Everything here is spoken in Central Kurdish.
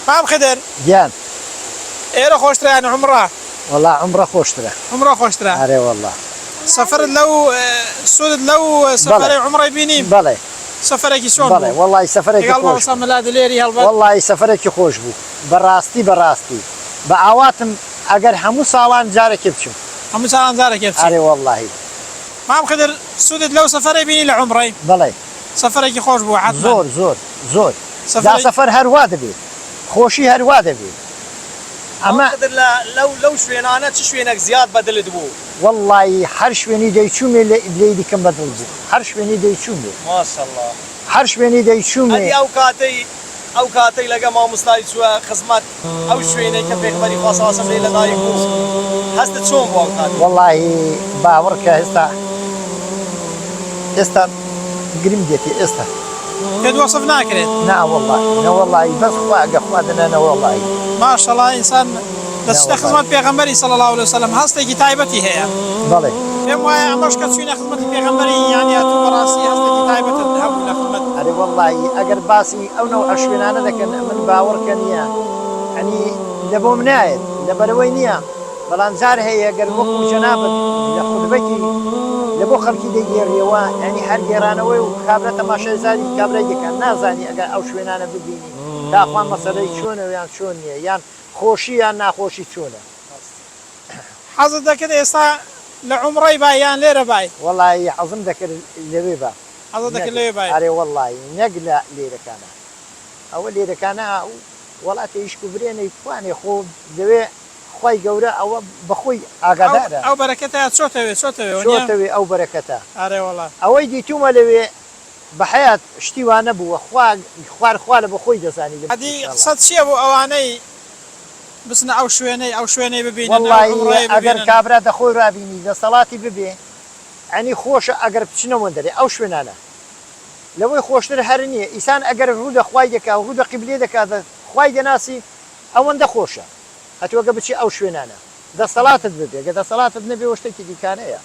مام خدر گیان ئێرە خۆشترە یان عومرە؟ والله عمره خۆشترە. عومرە خۆشترە. ئەرێ والله. سەفەرت لەو سوودت لەو سەفەرەی عومرەی بینیم؟ بەڵێ. سەفەرێکی چۆن بەڵێ والله سەفەرێکی خۆش خۆش. بوو. مەلا دلێری هەڵبەت. والله سەفەرێکی خۆش بوو. بەڕاستی. بە ئاواتم ئەگەر هەموو ساڵان جارێکی بچم. هەموو ساڵان جارێکی بچین. ئەرێ والله. مام خدر سوودت لەو سەفەرەی بینی لە عومرەی؟ بەڵێ. سەفەرێکی خۆش بوو حتما. زۆر. دا سەفەر هەروا دەبێت. خۆشی هەروا دەبێت. ئەمە لەو شوێنانە چ شوێنێک زیاد بەدلت بوو؟ والله هەر شوێنی دەیچوومێ لێ دیکەم بەدڵ بوو. هەر شوێنی دەیچوومێ. ماشەڵڵا. هەر شوێنی دەیچوومێ. ئەو کاتەی لەگە مامۆستای چووە خزمەت ئەو شوێنەی کە پێغمبەری خوا صلی الله علیه و سلم لێ لەدایک بوو. هەستت چۆن بوو ئەو کات؟ والله باوەڕکە ئێستا گرم دێتی ئێستا. پێت وەسف ناکرێت. نا والله بەس خوا ئەگە خوا دەنانە والله. ماشەڵڵا ئینسان دەچتە خزمەت پێغەمبەری صلی الله علیه و سلم هەستێکی تایبەتی هەیە. بەڵێ. پێم وایە ئەمەش کە چوینە خزمەتی پێغەمبەری یانی هاتوو بەڕاستی هەستێکی تایبەتت هەبوو لە خزمەت. ئەرێ والله ئەگەر باسی ئەو نەوع شوێنانە دەکەن من باوەڕکە نییە. ئەنی لە بۆم نایەت لەبەرەوەی نییە. بەڵام جار هەیە گەر وەکو جەنابەت لە خودبەکی لە بۆ خەڵکی دەیگێڕیەوە ینی هەر گێرانەوەی و کابرا تەماشای زاری کابرای دەکەن نازانی ئەگەر ئەو شوێنانە ببینی داخوان مەسەلەی چۆنە یان چۆن نییە یان خۆشی یان ناخۆشی چۆنە. حەزت دەکرد ئێستا لە عومرەی بای یان لێرە بای؟ والله حەزم دەکرد لەوێ با. حەزت دەکرد لەوێ بای؟ ئەرێ والله نەک لە لێرەکانە. ئەوە لێرەکانە وڵاتی ئیشک و برێنەی توانێ خۆ لەوێ خی گەورە ئەوە بەخۆی ئاگادارە. ئەو بەرەکەتە چۆتەوێ ئەو بەرەکەتە. ئارێ وڵا. ئەوەی دیتومە لەوێ بە حەیات شتی وانە بووە خوا لە بەخۆی دەزانی. ئەدی قسەت چییە بۆ ئەوانەی بچنە ئەو شوێنەی ببینن؟ والله ئەگەر کابرا دەخۆی ڕابینی دەسەڵاتی ببێ ئەنی خۆشە ئەگەر بچنەوە دەرێ ئەو شوێنانە لەوەی خۆشتر هەر نییە ئیسان ئەگەر ڕوودە خوای دەکا ڕوودە قیبلێ دەکات خوای دەناسی ئەوەندە خۆشە هەتووەگە بچی ئەو شوێنانە دەسەڵاتت ببێ گە دەسەڵاتت نەبێ شتێکی دیکانەیە.